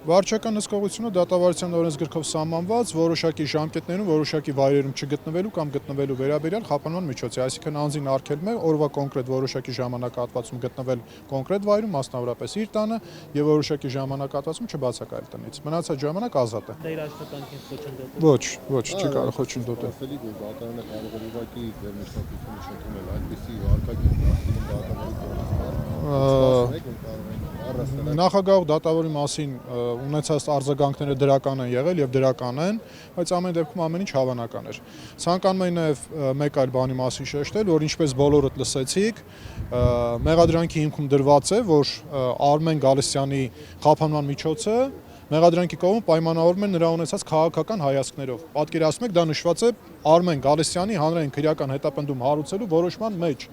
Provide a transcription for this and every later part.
Վարչական հսկողությունը դատավարության օրենսգրքով սահմանված որոշակի ժամկետներում, որոշակի վայրերում չգտնվելու կամ գտնվելու վերաբերյալ խափանման միջոց է, այսինքն անձին արգելում է օրվա կոնկրետ որոշակի ժամանակահատվածում գտնվել կոնկրետ վայրում, մասնավորապես իր տանը եւ որոշակի ժամանակահատվածում չբացակայել տնից։ Մնացած ժամանակ ազատ է։ Դա իր աշխատանքին խոչընդոտել։ Ոչ, չի կարող խոչընդոտել։ Ասելի որ դատարանը կարող է ուղղակի ձեր միջնորդությունը շնչել այդպիսի վարկագիծ Նախագահ դատավորի մասին ունեցած արձագանքները դրական են եղել եւ դրական են, բայց ամեն դեպքում ամեն ինչ հավանական էր։ Ցանկանում եմ նաեւ մեկ այլ բանի մասին շեշտել, որ ինչպես բոլորդ լսեցիք, մեղադրանքի հիմքում դրված է, որ Արմեն Գալստյանի խափանման միջոցը մեղադրանքի կողմը պայմանավորվում է նրա ունեցած քաղաքական հայացքներով։ Պատկերացնում եք, դա նշված է Արմեն Գալստյանի հանրային քրեական հետապնդում հարուցելու որոշման մեջ։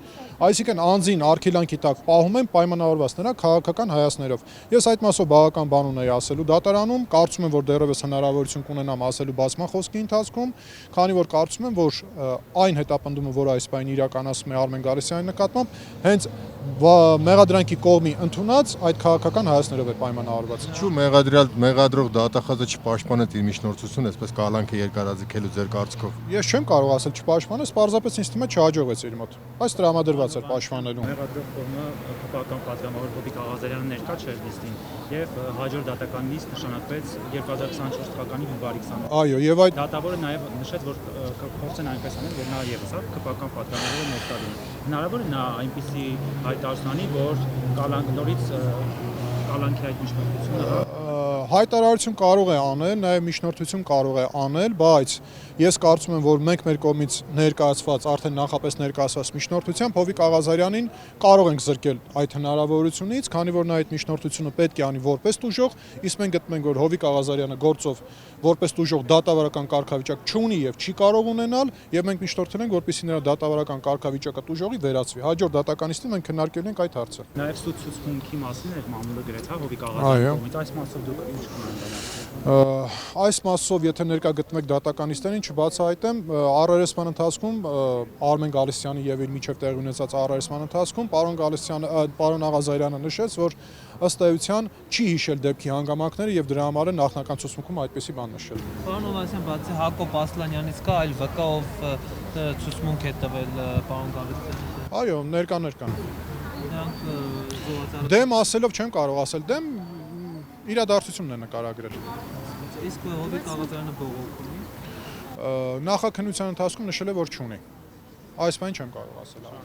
Այսինքն անձին արգելանքի տակ պահում են պայմանավորված նրա քաղաքական հայացքներով։ Ես այդ մասով բավական բան ունեի ասելու դատարանում, կարծում եմ, որ դեռևս հնարավորություն կունենամ ասելու բացման խոսքի ընթացքում, քանի որ կարծում եմ, որ այն հետապնդումը, որ այս բանը իրականացում է Արմեն Գալստյանի նկատմամբ, հենց մեղադրանքի կողմի ընդունած այդ քաղաքական հայացքներով է պայմանավորված։ Ինչու մեղադրող դատախազը չպաշտպանեց իր միջնորդությունը, այսպես կալանքը երկարաձգելու ձեր կարծիքով։ Ես չեմ կարող ասել չպաշտպանես, պարզապես ինձ թվում է չհաջողվեց իր մոտ։ Բայց տրամադրված էր պաշտպանելու։ Մեղադրող կողմը ԿՊԱ-ական պատգամավոր Հովիկ Աղազարյանը ներկա չէր նիստին եւ հաջորդ դատական նիստ նշանակվեց 2024 թվականի հունվարի 20-ին։ Այո, եւ այդ Դատավորը նաեւ նշեց, որ կփորձեն այնպես անել, որ նա եւս ԿՊԱ-ական պատգամավորը ներկա լինի։ Հնարավոր է նա այնպիսի հայտարարանի, որ նորից կալանքի այդ միջնորդությունը հայտարարություն կարող է անել, նաև միջնորդություն կարող է անել, բայց ես կարծում եմ, որ մենք մեր կողմից ներկայացված, արդեն նախապես ներկայացված միջնորդությամբ Հովիկ Աղազարյանին կարող ենք զրկել այդ հնարավորությունից, քանի որ նա այդ միջնորդությունը պետք է անի որպես տուժող, իսկ մենք գտնում ենք, որ Հովիկ Աղազարյանը գործով որպես տուժող դատավարական կարգավիճակ չունի եւ չի կարող ունենալ, եւ մենք միջնորդել ենք, որպեսզի նրա դատավարական կարգավիճակը տուժողի վերածվի։ Հաջորդ դատականիստին մենք քննարկել ենք այդ հարցը։ նաեւ սուտ-սուծմունքի մասին էր մամուլը գրեց, հա, Հովիկ Աղազարյանը։ Այս մասով դուք ինչ կմտածեք։ Այս մասով, եթե ներկա գտնվեք դատականիստերին, չբացահայտեմ, առերեսման ընթացքում Արմեն Գալստյանի եւ իր միջև տեղի ունեցած առերեսման ընթացքում պարոն Աղազարյանը նշեց, որ ըստ էության չի հիշել դեպքի հանգամանքները եւ դրա համար է նախնական ցուցմունքում այդպեսի բան նշել։ Պարոն Օվանեսյան, բացի Հակոբ Ասլանյանից կա այլ վկա, ով ցուցմունք է տվել պարոն Գալստյանին։ Այո, ներկան։ Նրանք զոհացան։ Դեմ ասելով չեմ կարող ասել, դեմ իրադարձությունն է նկարագրել։ Իսկ Հովիկ Աղազարյանը բողոք ունի։ Նախաքննության ընթացքում նշել է, որ չունի։ Այս բանը չեմ կարող ասել։